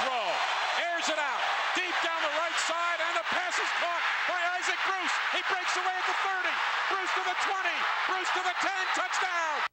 throw. Airs it out. Deep down the right side, and the pass is caught by Isaac Bruce. He breaks away at the 30. Bruce to the 20. Bruce to the 10. Touchdown.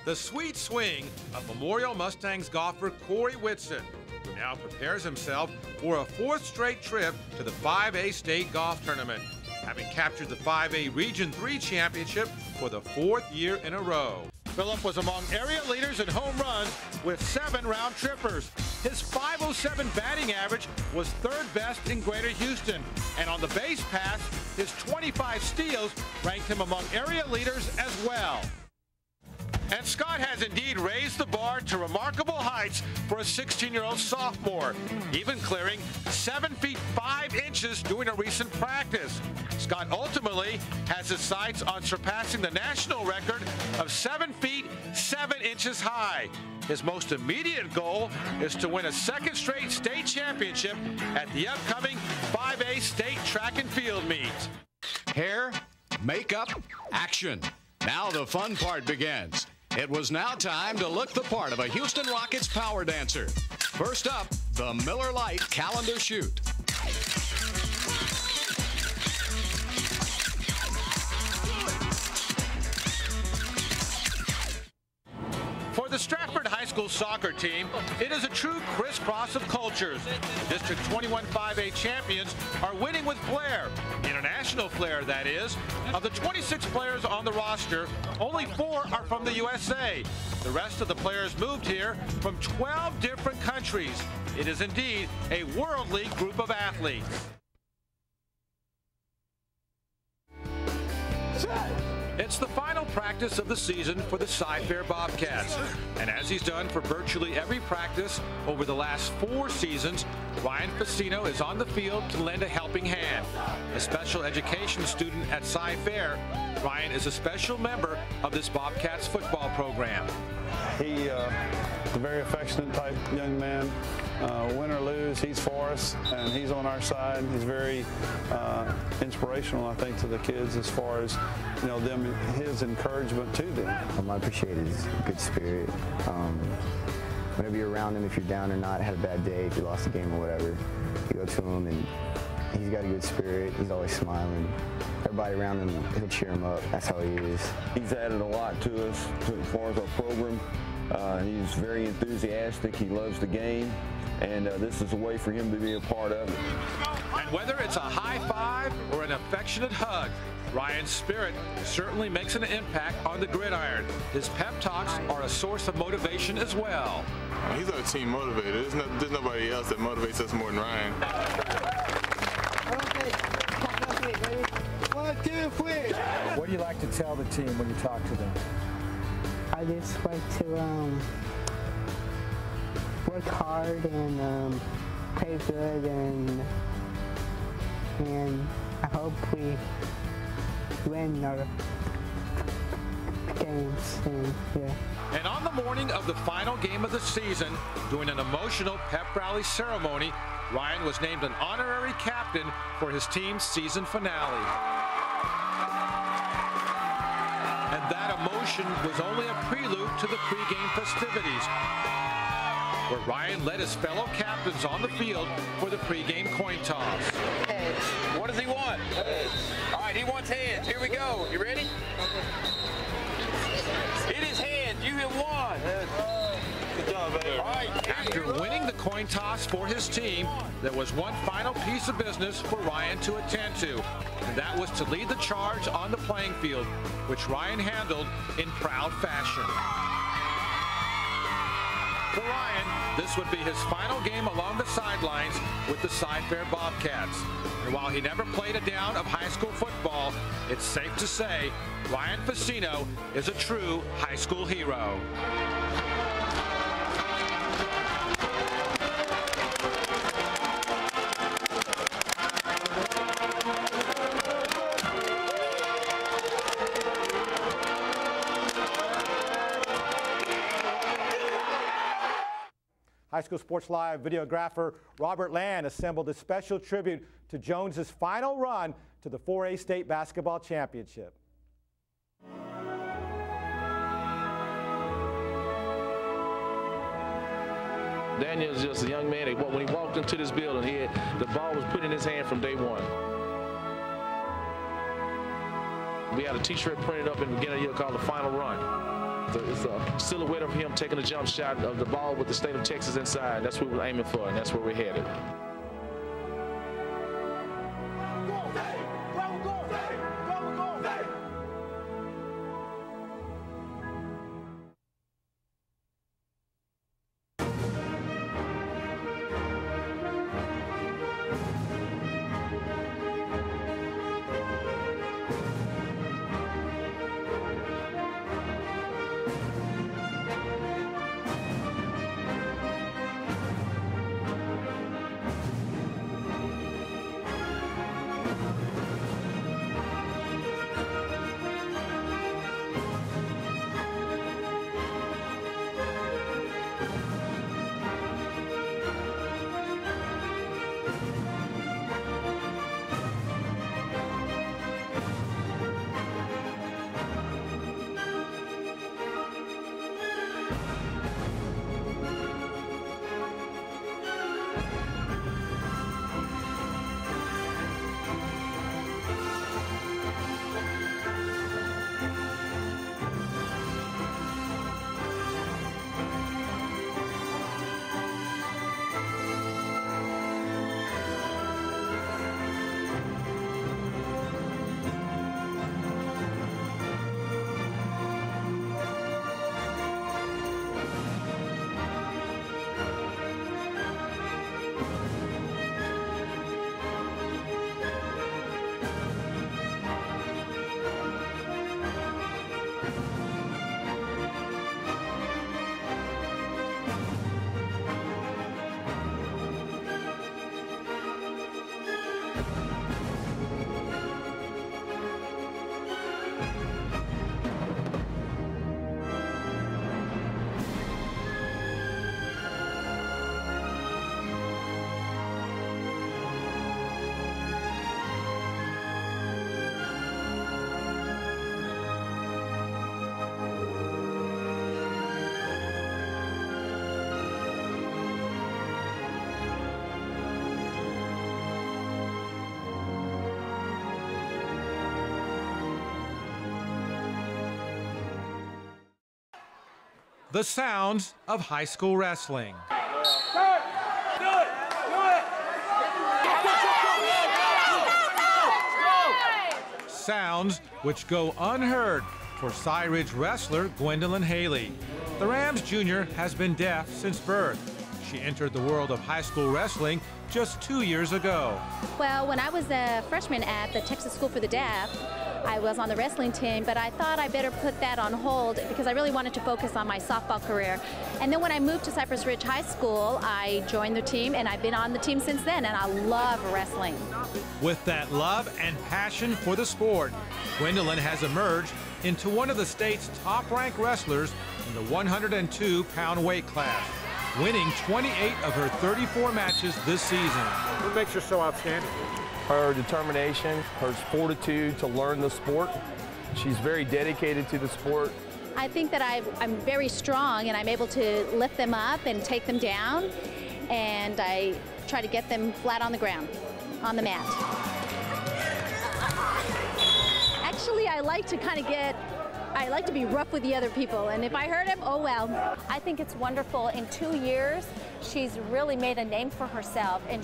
The sweet swing of Memorial Mustangs golfer Corey Whitson, who now prepares himself for a 4th straight trip to the 5A State Golf Tournament, having captured the 5A Region 3 Championship for the 4th year in a row. Phillip was among area leaders in home runs with 7 round trippers. His .507 batting average was 3rd best in Greater Houston, and on the base pass, his 25 steals ranked him among area leaders as well. And Scott has indeed raised the bar to remarkable heights for a 16-year-old sophomore, even clearing 7 feet 5 inches during a recent practice. Scott ultimately has his sights on surpassing the national record of 7 feet 7 inches high. His most immediate goal is to win a 2nd straight state championship at the upcoming 5A State Track and Field meet. Hair, makeup, action. Now the fun part begins. It was now time to look the part of a Houston Rockets power dancer. First up, the Miller Lite calendar shoot. For the Stratford High School soccer team, it is a true crisscross of cultures. The District 21 5A champions are winning with flair, international flair that is. Of the 26 players on the roster, only 4 are from the USA. The rest of the players moved here from 12 different countries. It is indeed a worldly group of athletes. It's the final practice of the season for the Cy-Fair Bobcats. And as he's done for virtually every practice over the last 4 seasons, Ryan Facino is on the field to lend a helping hand. A special education student at Cy-Fair, Ryan is a special member of this Bobcats football program. He a very affectionate type young man. Win or lose, he's for us, and he's on our side. He's very inspirational, I think, to the kids as far as, you know, his encouragement to them. I appreciate his good spirit. Whenever you're around him, if you're down or not, had a bad day, if you lost a game or whatever, you go to him and he's got a good spirit. He's always smiling. Everybody around him, he'll cheer him up. That's how he is. He's added a lot to us as far as our program. He's very enthusiastic. He loves the game, and this is a way for him to be a part of it. And whether it's a high five or an affectionate hug, Ryan's spirit certainly makes an impact on the gridiron. His pep talks are a source of motivation as well. He's our team motivator. There's nobody else that motivates us more than Ryan. What do you like to tell the team when you talk to them? I just like to work hard and play good, and I hope we win our games. And on the morning of the final game of the season, during an emotional pep rally ceremony, Ryan was named an honorary captain for his team's season finale. And that emotion was only a prelude to the pregame festivities, where Ryan led his fellow captains on the field for the pregame coin toss. What does he want? All right, he wants hands. Here we go. You ready? It is hands. You have won. Good job, baby. All right. After winning the coin toss for his team, there was one final piece of business for Ryan to attend to, and that was to lead the charge on the playing field, which Ryan handled in proud fashion. For Ryan, this would be his final game along the sidelines with the Cy-Fair Bobcats. And while he never played a down of high school football, it's safe to say Ryan Facino is a true high school hero. High School Sports Live videographer Robert Land assembled a special tribute to Jones's final run to the 4A State Basketball Championship. Daniel's just a young man. When he walked into this building, the ball was put in his hand from day one. We had a T-shirt printed up in the beginning of the year called The Final Run. It's a silhouette of him taking a jump shot of the ball with the state of Texas inside. That's what we're aiming for, and that's where we're headed. The sounds of high school wrestling. Sounds which go unheard for Cy Ridge wrestler Gwendolyn Haley. The Rams junior has been deaf since birth. She entered the world of high school wrestling just 2 years ago. Well, when I was a freshman at the Texas School for the Deaf, I was on the wrestling team, but I thought I better put that on hold because I really wanted to focus on my softball career. And then when I moved to Cypress Ridge High School, I joined the team, and I've been on the team since then, and I love wrestling. With that love and passion for the sport, Gwendolyn has emerged into one of the state's top-ranked wrestlers in the 102-pound weight class, winning 28 of her 34 matches this season. What makes her so outstanding? Her determination, her fortitude to learn the sport. She's very dedicated to the sport. I think that I'm very strong, and I'm able to lift them up and take them down, and I try to get them flat on the ground, on the mat. Actually, I like to be rough with the other people, and if I hurt him, oh well. I think it's wonderful. In 2 years, she's really made a name for herself, and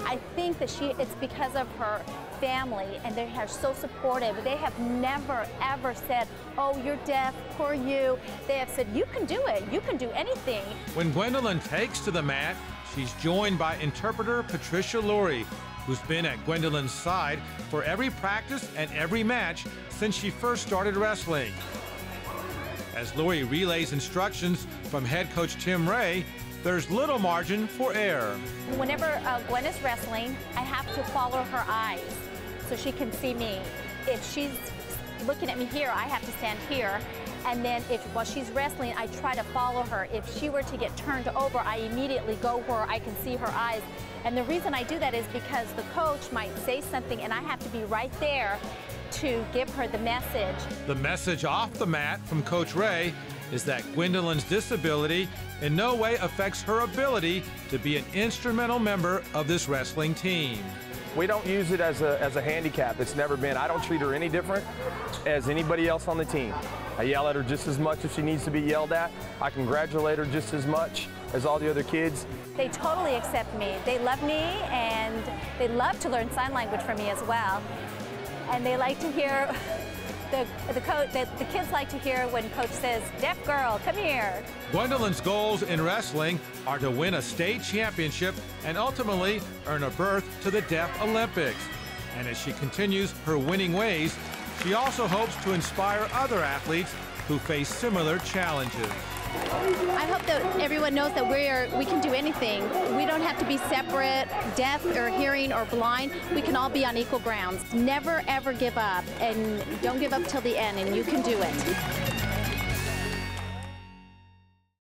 I think that it's because of her family, and they are so supportive. They have never, ever said, oh, you're deaf, poor you. They have said, you can do it. You can do anything. When Gwendolyn takes to the mat, she's joined by interpreter Patricia Laurie, who's been at Gwendolyn's side for every practice and every match since she first started wrestling. As Laurie relays instructions from head coach Tim Ray, there's little margin for error. Whenever Gwen is wrestling, I have to follow her eyes so she can see me. If she's looking at me here, I have to stand here. And then while she's wrestling, I try to follow her. If she were to get turned over, I immediately go where I can see her eyes. And the reason I do that is because the coach might say something and I have to be right there to give her the message. The message off the mat from Coach Ray is that Gwendolyn's disability in no way affects her ability to be an instrumental member of this wrestling team. We don't use it as a handicap. It's never been. I don't treat her any different as anybody else on the team. I yell at her just as much if she needs to be yelled at. I congratulate her just as much as all the other kids. They totally accept me. They love me, and they love to learn sign language from me as well. And they like to hear, the kids like to hear when coach says, deaf girl, come here. Gwendolyn's goals in wrestling are to win a state championship and ultimately earn a berth to the Deaf Olympics. And as she continues her winning ways, she also hopes to inspire other athletes who face similar challenges. I hope that everyone knows that we can do anything. We don't have to be separate, deaf or hearing or blind. We can all be on equal grounds. Never, ever give up, and don't give up till the end, and you can do it.